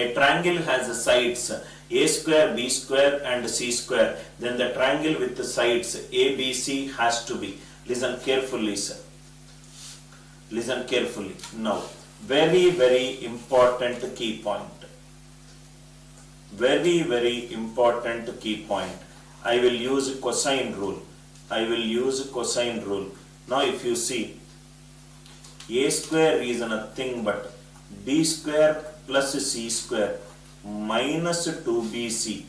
A triangle has sides a square, b square and c square. Then the triangle with the sides a, b, c has to be. Listen carefully, sir. Listen carefully. Now, very important key point. Very important key point. I will use cosine rule. Now, if you see, a square is nothing but b square plus c square minus 2bc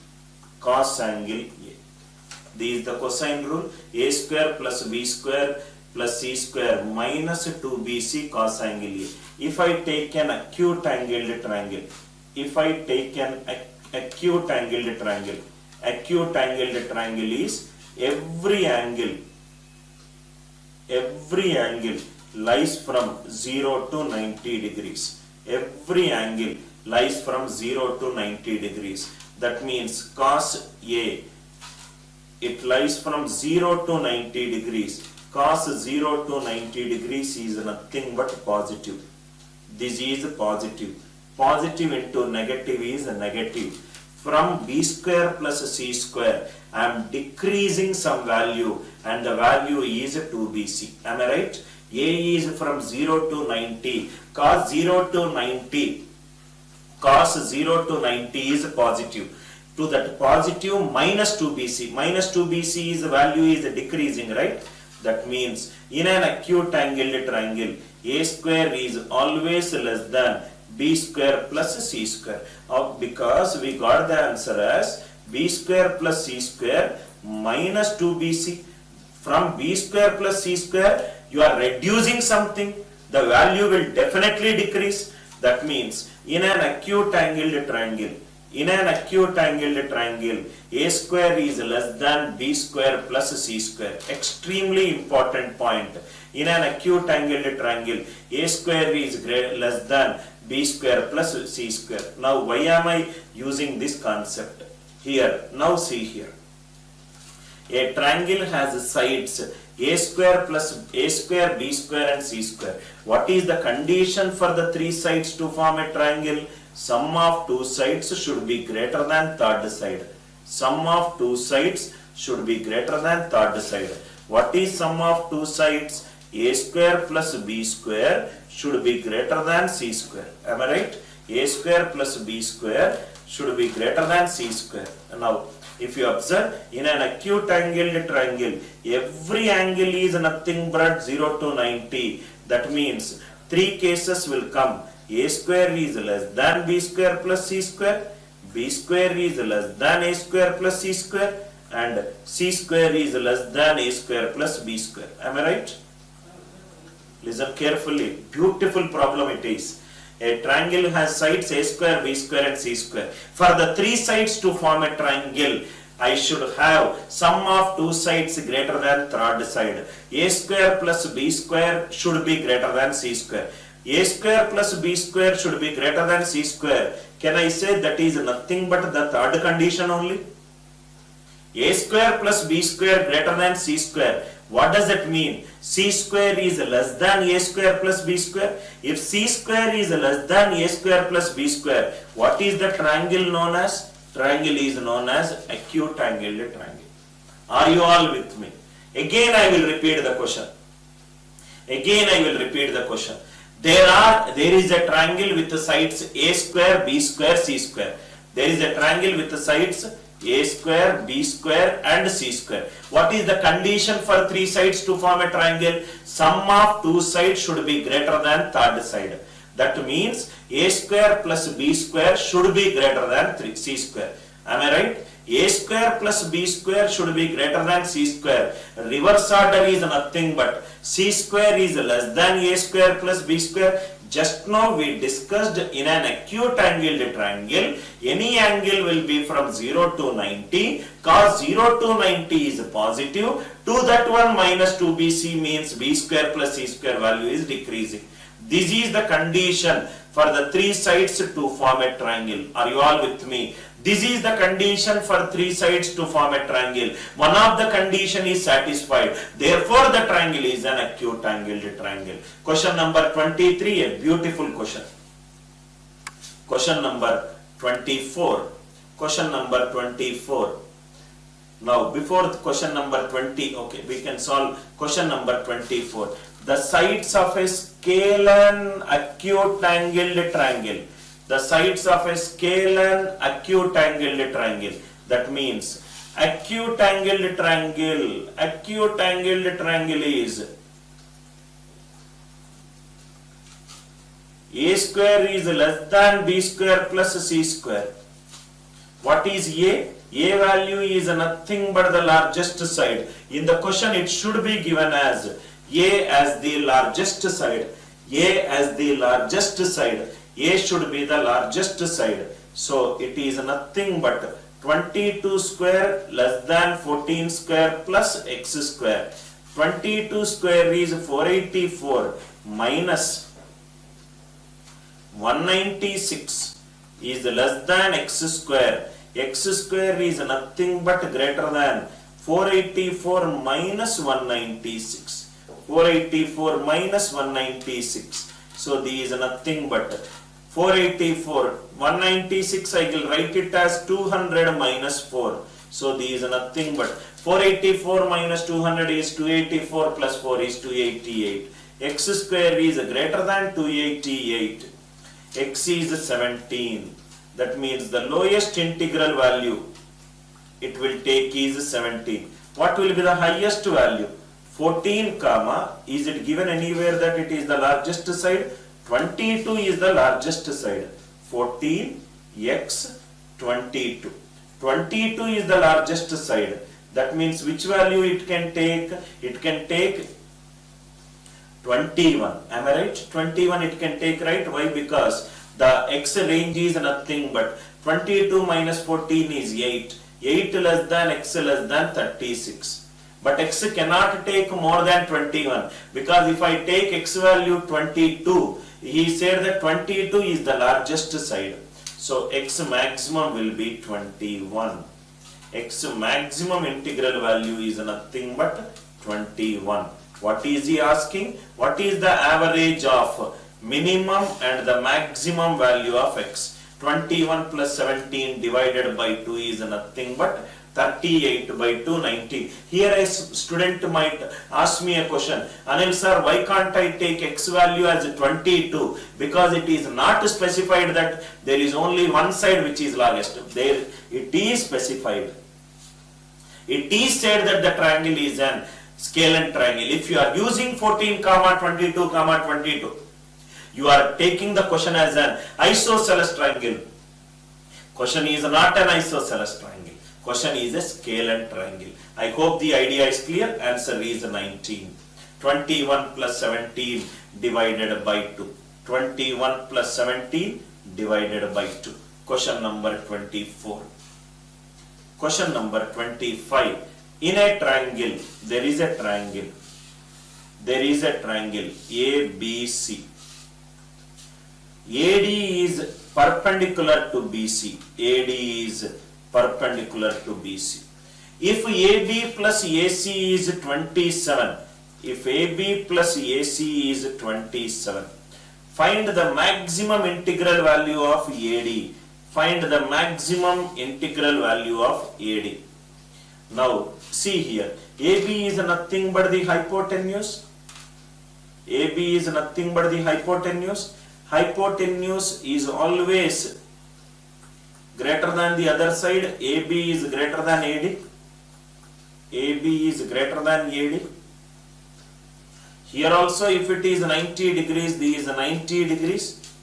cos angle A. This is the cosine rule. A square plus b square plus c square minus 2bc cos angle A. If I take an acute angled triangle, acute angled triangle is every angle lies from 0 to 90 degrees. Every angle lies from 0 to 90 degrees. That means cos A, it lies from 0 to 90 degrees. Cos 0 to 90 degrees is nothing but positive. This is positive. Positive into negative is negative. From b square plus c square, I am decreasing some value and the value is 2bc. Am I right? A is from 0 to 90. Cos 0 to 90 is positive. To that positive minus 2bc. Minus 2bc is the value is decreasing, right? That means in an acute angled triangle, a square is always less than b square plus c square. Because we got the answer as b square plus c square minus 2bc. From b square plus c square, you are reducing something, the value will definitely decrease. That means in an acute angled triangle, a square is less than b square plus c square. Extremely important point. In an acute angled triangle, a square is less than b square plus c square. Now, why am I using this concept here? Now, see here. A triangle has sides a square plus a square, b square and c square. What is the condition for the three sides to form a triangle? Sum of two sides should be greater than third side. Sum of two sides should be greater than third side. What is sum of two sides? A square plus b square should be greater than c square. Am I right? A square plus b square should be greater than c square. Now, if you observe, in an acute angled triangle, every angle is nothing but 0 to 90. That means three cases will come. A square is less than b square plus c square, b square is less than a square plus c square, and c square is less than a square plus b square. Am I right? Listen carefully. Beautiful problem it is. A triangle has sides a square, b square and c square. For the three sides to form a triangle, I should have sum of two sides greater than third side. A square plus b square should be greater than c square. A square plus b square should be greater than c square. Can I say that is nothing but the third condition only? A square plus b square greater than c square. What does that mean? C square is less than a square plus b square. If c square is less than a square plus b square, what is the triangle known as? Triangle is known as acute angled triangle. Are you all with me? Again I will repeat the question. There is a triangle with the sides a square, b square, c square. There is a triangle with the sides a square, b square and c square. What is the condition for three sides to form a triangle? Sum of two sides should be greater than third side. That means a square plus b square should be greater than c square. Am I right? A square plus b square should be greater than c square. Reverse order is nothing but c square is less than a square plus b square. Just now we discussed in an acute angled triangle, any angle will be from 0 to 90. Cos 0 to 90 is positive. To that one minus 2bc means b square plus c square value is decreasing. This is the condition for the three sides to form a triangle. Are you all with me? This is the condition for three sides to form a triangle. One of the condition is satisfied. Therefore, the triangle is an acute angled triangle. Question number 23, a beautiful question. Question number 24. Question number 24. Now, before the question number 20, okay, we can solve question number 24. The sides of a scalene acute angled triangle. The sides of a scalene acute angled triangle. That means acute angled triangle is a square is less than b square plus c square. What is a? A value is nothing but the largest side. In the question it should be given as a as the largest side. A as the largest side. A should be the largest side. So it is nothing but 22 square less than 14 square plus x square. 22 square is 484 minus 196 is less than x square. X square is nothing but greater than 484 minus 196. 484 minus 196. So this is nothing but 484. 196 I will write it as 200 minus 4. So this is nothing but 484 minus 200 is 284 plus 4 is 288. X square is greater than 288. X is 17. That means the lowest integral value it will take is 17. What will be the highest value? 14 comma, is it given anywhere that it is the largest side? 22 is the largest side. 14 x 22. 22 is the largest side. That means which value it can take? It can take 21. Am I right? 21 it can take, right? Why? Because the x range is nothing but 22 minus 14 is 8. 8 less than x less than 36. But x cannot take more than 21, because if I take x value 22, he said that 22 is the largest side. So x maximum will be 21. X maximum integral value is nothing but 21. What is he asking? What is the average of minimum and the maximum value of x? 21 plus 17 divided by 2 is nothing but 38 by 2, 19. Here a student might ask me a question, Anil sir, why can't I take x value as 22? Because it is not specified that there is only one side which is largest. There it is specified. It is said that the triangle is an scalene triangle. If you are using 14 comma 22 comma 22, you are taking the question as an isosceles triangle. Question is not an isosceles triangle. Question is a scalene triangle. I hope the idea is clear. Answer is 19. 21 plus 17 divided by 2. 21 plus 17 divided by 2. Question number 24. Question number 25. In a triangle, there is a triangle. There is a triangle ABC. AD is perpendicular to BC. AD is perpendicular to BC. If AB plus AC is 27, if AB plus AC is 27, find the maximum integral value of AD. Find the maximum integral value of AD. Now see here, AB is nothing but the hypotenuse. AB is nothing but the hypotenuse. Hypotenuse is always greater than the other side. AB is greater than AD. AB is greater than AD. Here also if it is 90 degrees, this is 90 degrees.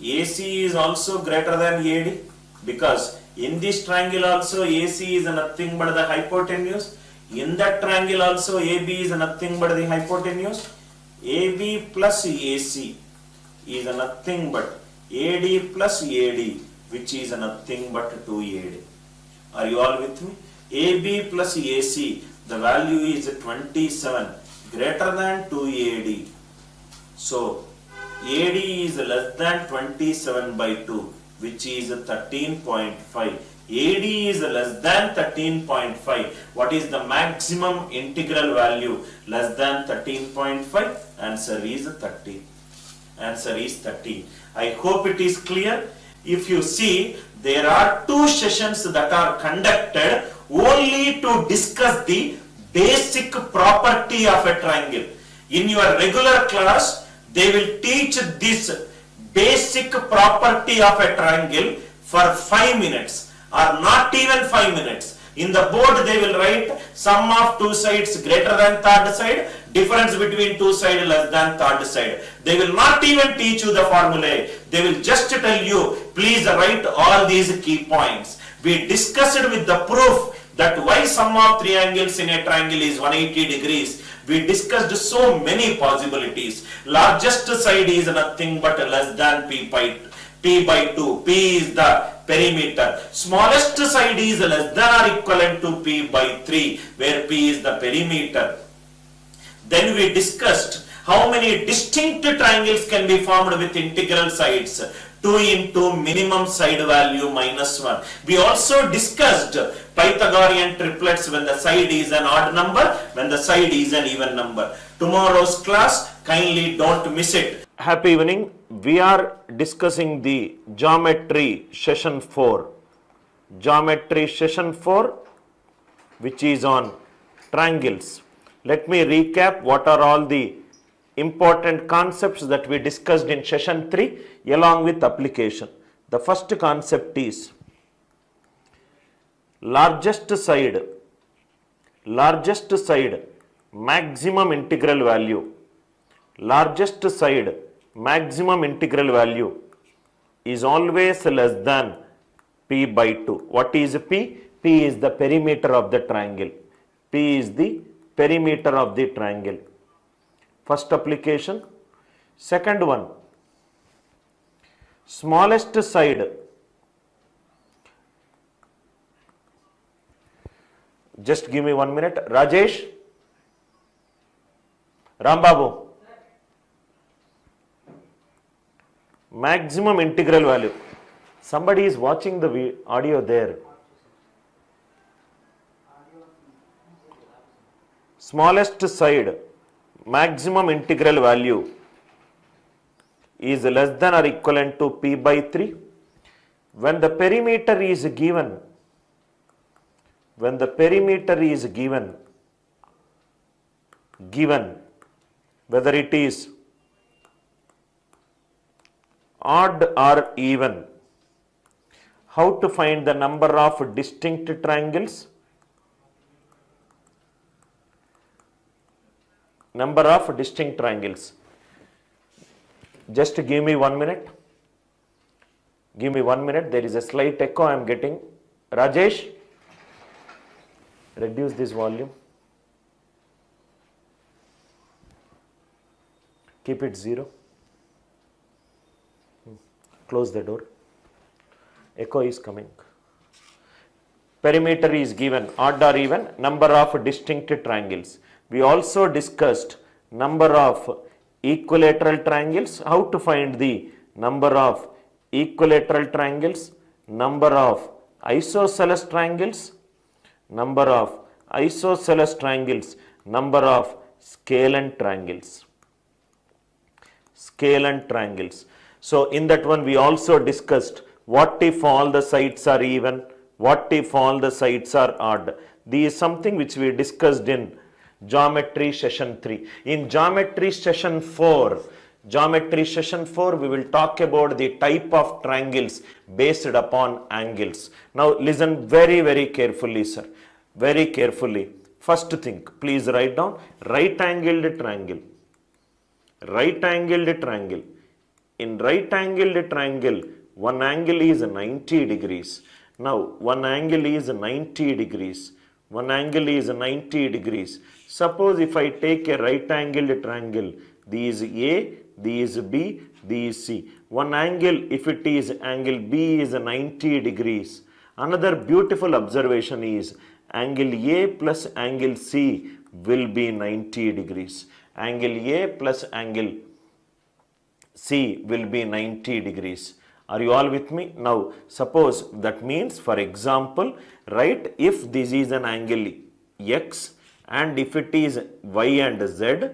AC is also greater than AD, because in this triangle also AC is nothing but the hypotenuse. In that triangle also AB is nothing but the hypotenuse. AB plus AC is nothing but AD plus AD, which is nothing but 2AD. Are you all with me? AB plus AC, the value is 27, greater than 2AD. So AD is less than 27 by 2, which is 13.5. AD is less than 13.5. What is the maximum integral value? Less than 13.5. Answer is 30. Answer is 30. I hope it is clear. If you see, there are two sessions that are conducted only to discuss the basic property of a triangle. In your regular class, they will teach this basic property of a triangle for 5 minutes or not even 5 minutes. In the board they will write sum of two sides greater than third side, difference between two sides less than third side. They will not even teach you the formulae. They will just tell you, please write all these key points. We discussed with the proof that why sum of three angles in a triangle is 180 degrees. We discussed so many possibilities. Largest side is nothing but less than p by 2. P is the perimeter. Smallest side is less than or equivalent to p by 3, where p is the perimeter. Then we discussed how many distinct triangles can be formed with integral sides. 2 into minimum side value minus 1. We also discussed Pythagorean triplets when the side is an odd number, when the side is an even number. Tomorrow's class, kindly don't miss it. Happy evening. We are discussing the geometry session 4. Geometry session 4, which is on triangles. Let me recap what are all the important concepts that we discussed in session 3 along with application. The first concept is largest side maximum integral value. Largest side maximum integral value is always less than p by 2. What is p? P is the perimeter of the triangle. P is the perimeter of the triangle. First application. Second one, smallest side. Just give me 1 minute. Rajesh, Rambabu. Maximum integral value. Somebody is watching the audio there. Smallest side maximum integral value is less than or equivalent to p by 3. When the perimeter is given, whether it is odd or even, how to find the number of distinct triangles? Number of distinct triangles. Just give me 1 minute. Give me 1 minute. There is a slight echo I am getting. Rajesh, reduce this volume. Keep it 0. Close the door. Echo is coming. Perimeter is given, odd or even, number of distinct triangles. We also discussed number of equilateral triangles, how to find the number of equilateral triangles, number of isosceles triangles, number of scalene triangles. So in that one we also discussed what if all the sides are even, what if all the sides are odd. This is something which we discussed in geometry session 3. In geometry session 4, we will talk about the type of triangles based upon angles. Now listen very, very carefully, sir. Very carefully. First thing, please write down right-angled triangle. Right-angled triangle. In right-angled triangle, one angle is 90 degrees. Now, one angle is 90 degrees. One angle is 90 degrees. Suppose if I take a right-angled triangle, this is A, this is B, this is C. One angle, if it is angle B, is 90 degrees. Another beautiful observation is angle A plus angle C will be 90 degrees. Angle A plus angle C will be 90 degrees. Are you all with me? Now, suppose that means, for example, right, if this is an angle X and if it is Y and Z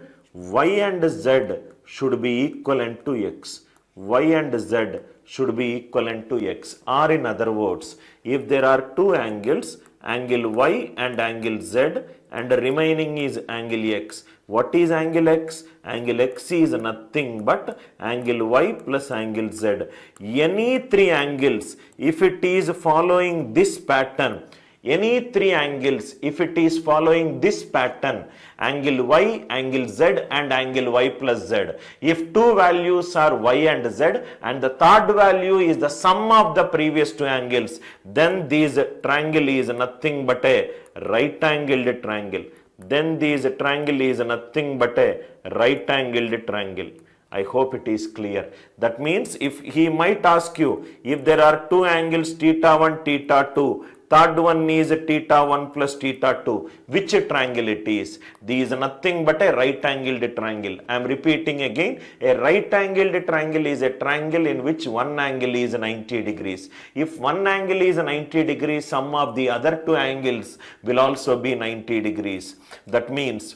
should be equivalent to X. y and z should be equivalent to x. Or in other words, if there are two angles, angle y and angle z, and the remaining is angle x. What is angle x? Angle x is nothing but angle y plus angle z. Any three angles, if it is following this pattern, any three angles, if it is following this pattern, angle y, angle z and angle y plus z. If two values are y and z and the third value is the sum of the previous two angles, then this triangle is nothing but a right angled triangle. Then this triangle is nothing but a right angled triangle. I hope it is clear. That means if he might ask you, if there are two angles theta 1, theta 2, third one is theta 1 plus theta 2, which triangle it is? This is nothing but a right angled triangle. I am repeating again, a right angled triangle is a triangle in which one angle is 90 degrees. If one angle is 90 degrees, sum of the other two angles will also be 90 degrees. That means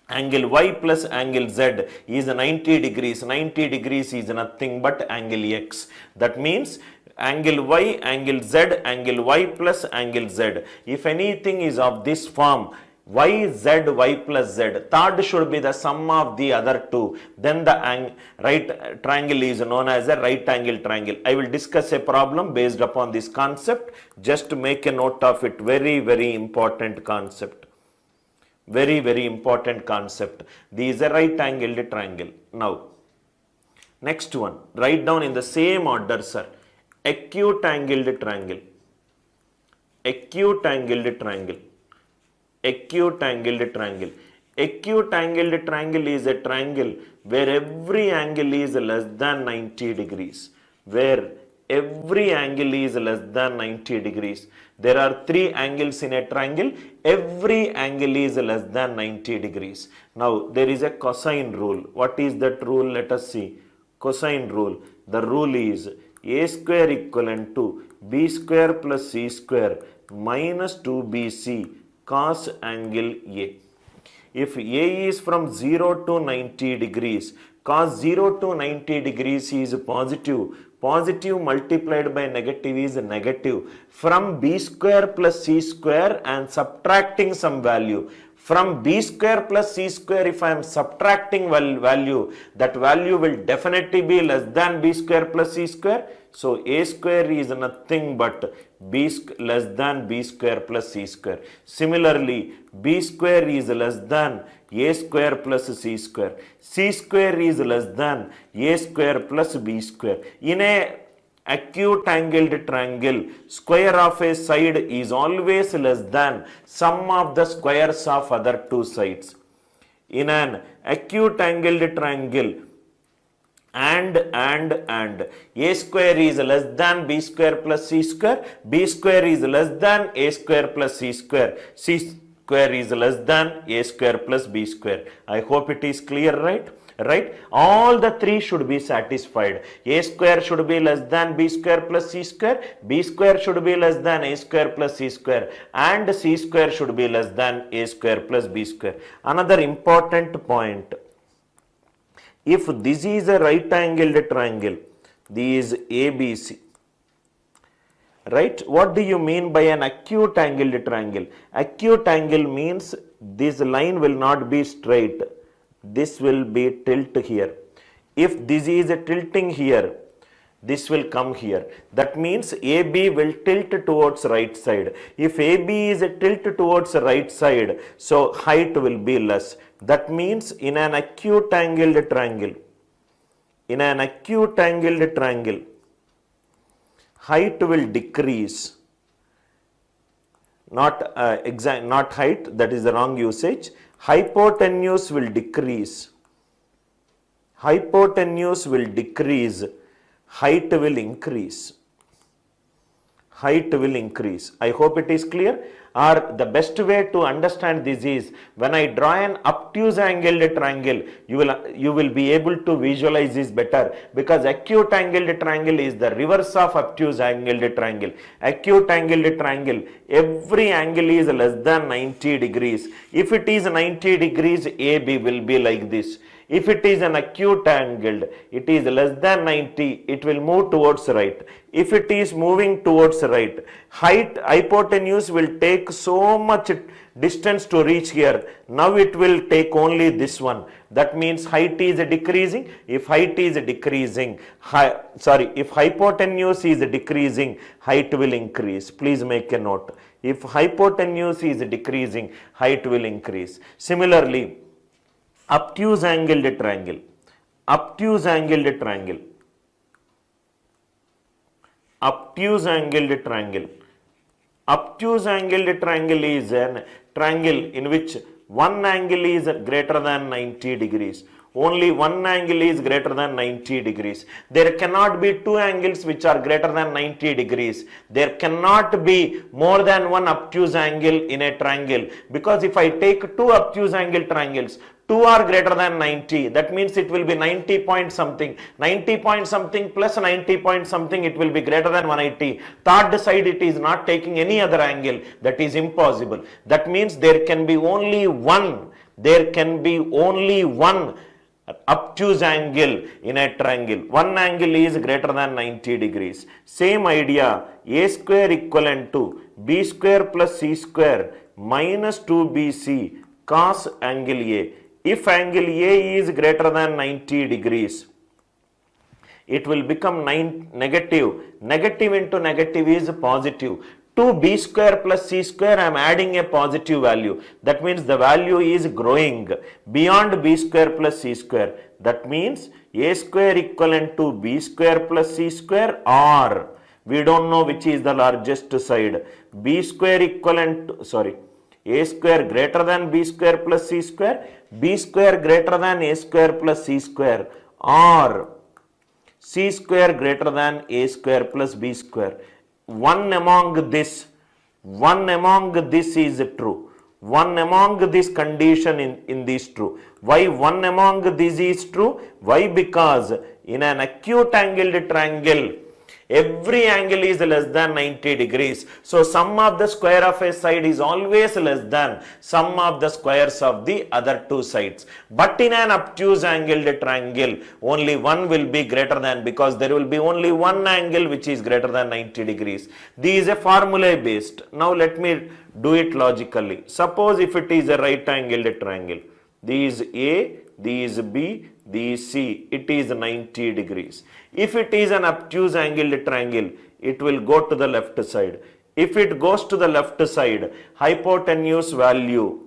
angle y plus angle z is 90 degrees. 90 degrees is nothing but angle x. That means angle y, angle z, angle y plus angle z. If anything is of this form, y, z, y plus z, third should be the sum of the other two. Then the right triangle is known as a right angle triangle. I will discuss a problem based upon this concept. Just make a note of it. Very, very important concept. Very, very important concept. This is a right angled triangle. Now, next one. Write down in the same order, sir. Acute angled triangle. Acute angled triangle. Acute angled triangle. Acute angled triangle is a triangle where every angle is less than 90 degrees. Where every angle is less than 90 degrees. There are three angles in a triangle. Every angle is less than 90 degrees. Now, there is a cosine rule. What is that rule? Let us see. Cosine rule. The rule is a square equivalent to b square plus c square minus 2bc cos angle A. If A is from 0 to 90 degrees, cos 0 to 90 degrees is positive. Positive multiplied by negative is negative. From b square plus c square and subtracting some value. From b square plus c square, if I am subtracting value, that value will definitely be less than b square plus c square. So a square is nothing but less than b square plus c square. Similarly, b square is less than a square plus c square. C square is less than a square plus b square. In a acute angled triangle, square of a side is always less than sum of the squares of other two sides. In an acute angled triangle, and a square is less than b square plus c square, b square is less than a square plus c square, c square is less than a square plus b square. I hope it is clear, right? Right? All the three should be satisfied. A square should be less than b square plus c square, b square should be less than a square plus c square, and c square should be less than a square plus b square. Another important point. If this is a right angled triangle, this is ABC. Right? What do you mean by an acute angled triangle? Acute angle means this line will not be straight. This will be tilt here. If this is a tilting here, this will come here. That means AB will tilt towards right side. If AB is a tilt towards right side, so height will be less. That means in an acute angled triangle, height will decrease. Not height, that is the wrong usage. Hypotenuse will decrease. Hypotenuse will decrease. Height will increase. Height will increase. I hope it is clear. Or the best way to understand this is when I draw an obtuse angled triangle, you will be able to visualize this better, because acute angled triangle is the reverse of obtuse angled triangle. Acute angled triangle, every angle is less than 90 degrees. If it is 90 degrees, AB will be like this. If it is an acute angled, it is less than 90, it will move towards right. If it is moving towards right, hypotenuse will take so much distance to reach here. Now it will take only this one. That means height is decreasing. If height is decreasing, if hypotenuse is decreasing, height will increase. Please make a note. If hypotenuse is decreasing, height will increase. Similarly, obtuse angled triangle. Obtuse angled triangle. Obtuse angled triangle. Obtuse angled triangle is an triangle in which one angle is greater than 90 degrees. Only one angle is greater than 90 degrees. There cannot be two angles which are greater than 90 degrees. There cannot be more than one obtuse angle in a triangle, because if I take two obtuse angle triangles, two are greater than 90, that means it will be 90 point something. 90 point something plus 90 point something, it will be greater than 180. Third side it is not taking any other angle. That is impossible. That means there can be only one. There can be only one obtuse angle in a triangle. One angle is greater than 90 degrees. Same idea, a square equivalent to b square plus c square minus 2bc cos angle A. If angle A is greater than 90 degrees, it will become negative. Negative into negative is positive. To b square plus c square, I am adding a positive value. That means the value is growing beyond b square plus c square. That means a square equivalent to b square plus c square, or we don't know which is the largest side. B square equivalent to, a square greater than b square plus c square, b square greater than a square plus c square, or c square greater than a square plus b square. One among this is true. One among this condition in this true. Why one among this is true? Why? Because in an acute angled triangle, every angle is less than 90 degrees. So sum of the square of a side is always less than sum of the squares of the other two sides. But in an obtuse angled triangle, only one will be greater than, because there will be only one angle which is greater than 90 degrees. This is a formula based. Now let me do it logically. Suppose if it is a right angled triangle, this is A, this is B, this is C, it is 90 degrees. If it is an obtuse angled triangle, it will go to the left side. If it goes to the left side, hypotenuse value,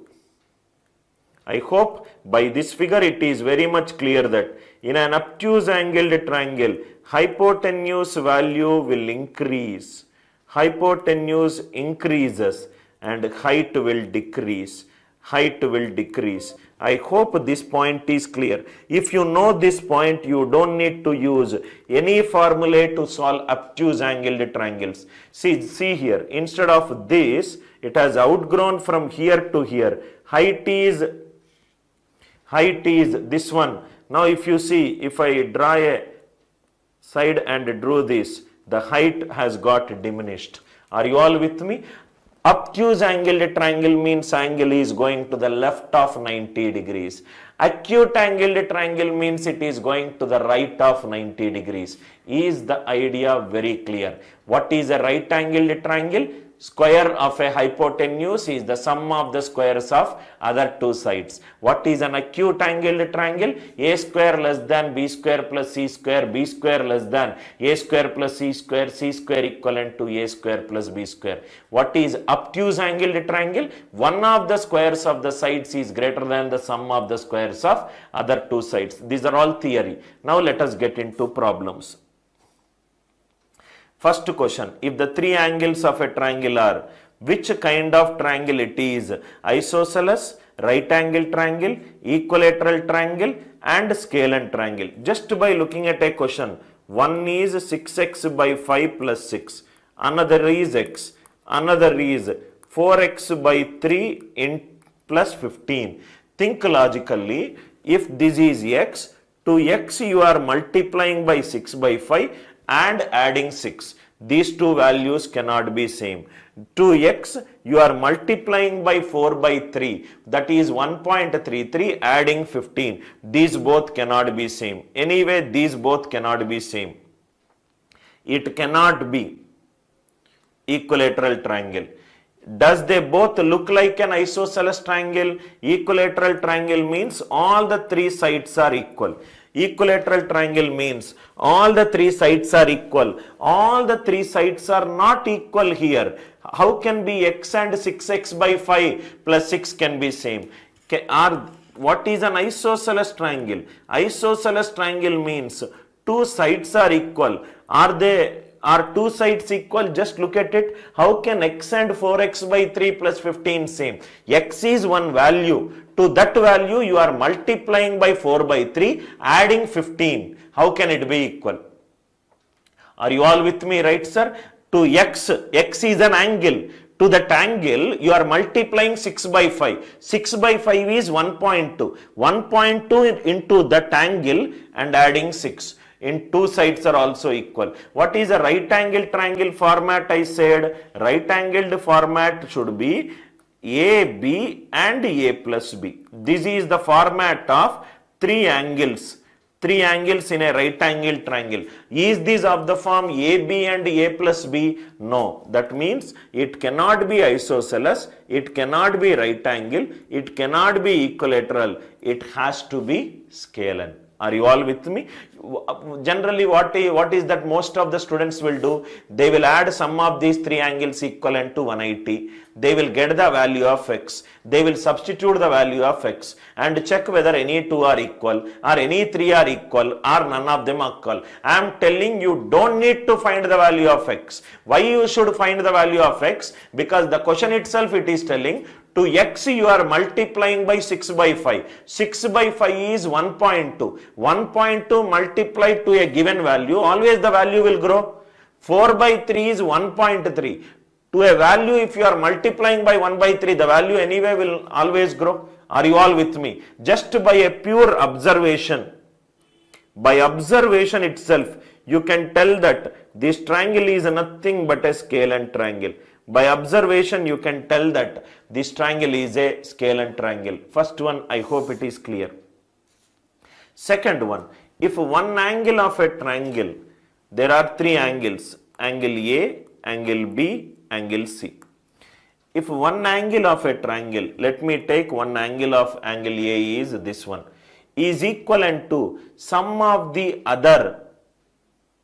I hope by this figure it is very much clear that in an obtuse angled triangle, hypotenuse value will increase. Hypotenuse increases and height will decrease. Height will decrease. I hope this point is clear. If you know this point, you don't need to use any formula to solve obtuse angled triangles. See here, instead of this, it has outgrown from here to here. Height is this one. Now if you see, if I draw a side and drew this, the height has got diminished. Are you all with me? Obtuse angled triangle means angle is going to the left of 90 degrees. Acute angled triangle means it is going to the right of 90 degrees. Is the idea very clear? What is a right angled triangle? Square of a hypotenuse is the sum of the squares of other two sides. What is an acute angled triangle? A square less than b square plus c square, b square less than a square plus c square equivalent to a square plus b square. What is obtuse angled triangle? One of the squares of the sides is greater than the sum of the squares of other two sides. These are all theory. Now let us get into problems. First question, if the three angles of a triangle are, which kind of triangle it is? Isosceles, right angle triangle, equilateral triangle and scalene triangle. Just by looking at a question, one is 6x by 5 plus 6, another is x, another is 4x by 3 in plus 15. Think logically, if this is x, to x you are multiplying by 6 by 5 and adding 6. These two values cannot be same. 2x, you are multiplying by 4 by 3, that is 1.33, adding 15. These both cannot be same. Anyway, these both cannot be same. It cannot be equilateral triangle. Does they both look like an isosceles triangle? Equilateral triangle means all the three sides are equal. Equilateral triangle means all the three sides are equal. All the three sides are not equal here. How can be x and 6x by 5 plus 6 can be same? What is an isosceles triangle? Isosceles triangle means two sides are equal. Are two sides equal? Just look at it. How can x and 4x by 3 plus 15 same? X is one value. To that value you are multiplying by 4 by 3, adding 15. How can it be equal? Are you all with me, right sir? To x is an angle. To that angle you are multiplying 6 by 5. 6 by 5 is 1.2. 1.2 into that angle and adding 6. In two sides are also equal. What is a right angle triangle format? I said right angled format should be AB and A plus B. This is the format of three angles. Three angles in a right angle triangle. Is this of the form AB and A plus B? No. That means it cannot be isosceles, it cannot be right angle, it cannot be equilateral. It has to be scalar. Are you all with me? Generally, what is that most of the students will do? They will add sum of these three angles equivalent to 180. They will get the value of x. They will substitute the value of x and check whether any two are equal or any three are equal or none of them are equal. I am telling you, don't need to find the value of x. Why you should find the value of x? Because the question itself it is telling, to x you are multiplying by 6 by 5. 6 by 5 is 1.2. 1.2 multiplied to a given value, always the value will grow. 4 by 3 is 1.3. To a value, if you are multiplying by 1 by 3, the value anyway will always grow. Are you all with me? Just by a pure observation, by observation itself, you can tell that this triangle is nothing but a scalar triangle. By observation, you can tell that this triangle is a scalar triangle. First one, I hope it is clear. Second one, if one angle of a triangle, there are three angles, angle A, angle B, angle C. If one angle of a triangle, let me take one angle of angle A is this one, is equivalent to sum of the other,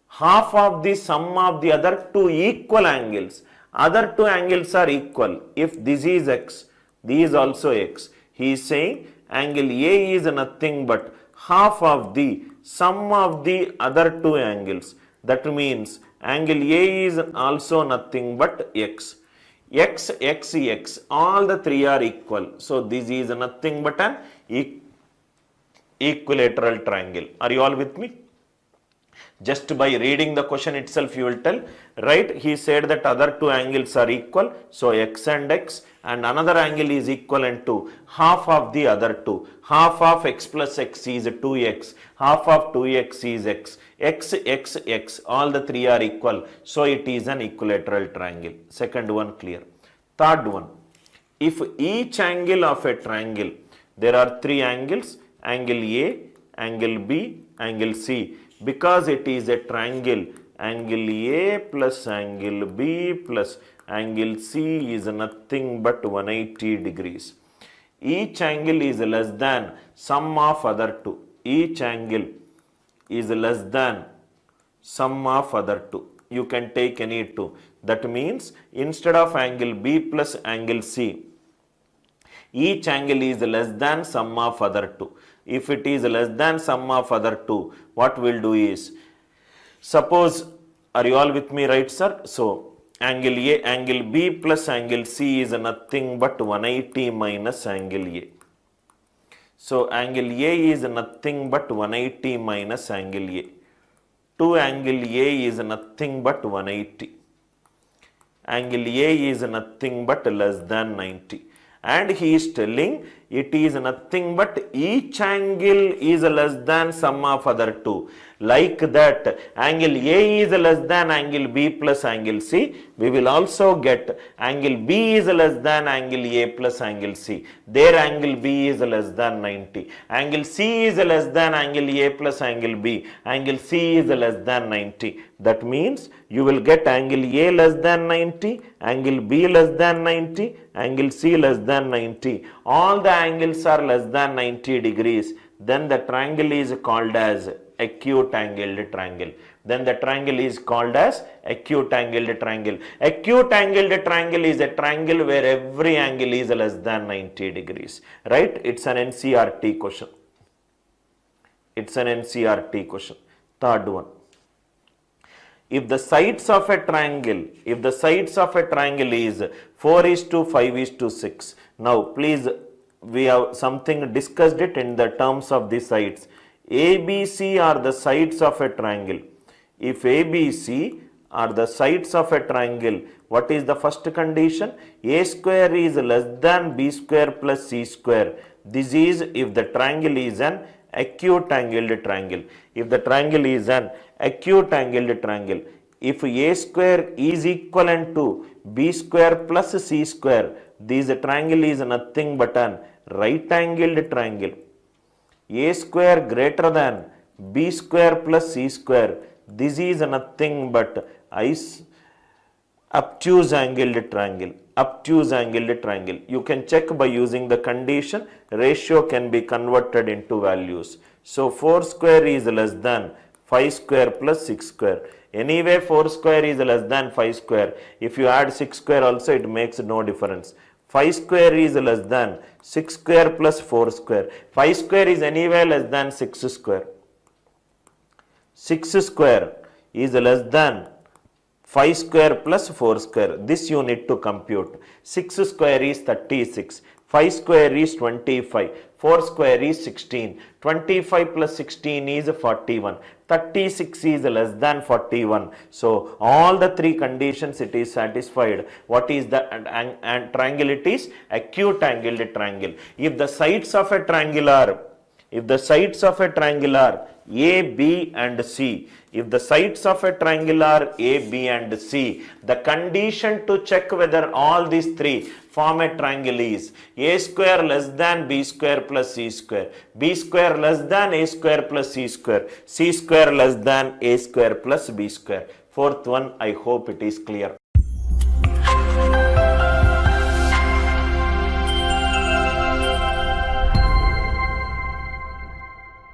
half of the sum of the other two equal angles. Other two angles are equal. If this is x, this is also x. He is saying angle A is nothing but half of the sum of the other two angles. That means angle A is also nothing but x. X, x, x, all the three are equal. So this is nothing but an equilateral triangle. Are you all with me? Just by reading the question itself you will tell, right? He said that other two angles are equal, so x and x, and another angle is equivalent to half of the other two. Half of x plus x is 2x, half of 2x is x, x, x, x, all the three are equal, so it is an equilateral triangle. Second one clear. Third one, if each angle of a triangle, there are three angles, angle A, angle B, angle C. Because it is a triangle, angle A plus angle B plus angle C is nothing but 180 degrees. Each angle is less than sum of other two. Each angle is less than sum of other two. You can take any two. That means instead of angle B plus angle C, each angle is less than sum of other two. If it is less than sum of other two, what we'll do is, suppose, are you all with me, right sir? So angle A, angle B plus angle C is nothing but 180 minus angle A. So angle A is nothing but 180 minus angle A. To angle A is nothing but 180. Angle A is nothing but less than 90. And he is telling it is nothing but each angle is less than sum of other two. Like that, angle A is less than angle B plus angle C. We will also get angle B is less than angle A plus angle C. Their angle B is less than 90. Angle C is less than angle A plus angle B. Angle C is less than 90. That means you will get angle A less than 90, angle B less than 90, angle C less than 90. All the angles are less than 90 degrees. Then the triangle is called as acute angled triangle. Then the triangle is called as acute angled triangle. Acute angled triangle is a triangle where every angle is less than 90 degrees. Right? It's an NCERT question. It's an NCERT question. Third one. If the sides of a triangle, is 4:5:6. Now please, we have something discussed it in the terms of the sides. ABC are the sides of a triangle. If ABC are the sides of a triangle, what is the first condition? A square is less than B square plus C square. This is if the triangle is an acute angled triangle. If the triangle is an acute angled triangle, if A square is equivalent to B square plus C square, this triangle is nothing but an right angled triangle. A square greater than B square plus C square, this is nothing but obtuse angled triangle. Obtuse angled triangle. You can check by using the condition. Ratio can be converted into values. So 4 square is less than 5 square plus 6 square. Anyway, 4 square is less than 5 square. If you add 6 square also, it makes no difference. 5 square is less than 6 square plus 4 square. 5 square is anyway less than 6 square. 6 square is less than 5 square plus 4 square. This you need to compute. 6 square is 36. 5 square is 25. 4 square is 16. 25 plus 16 is 41. 36 is less than 41. So all the three conditions it is satisfied. What is the triangle? It is acute angled triangle. If the sides of a triangle are A, B and C, if the sides of a triangle are A, B and C, the condition to check whether all these three form a triangle is A square less than B square plus C square, B square less than A square plus C square, C square less than A square plus B square. Fourth one, I hope it is clear.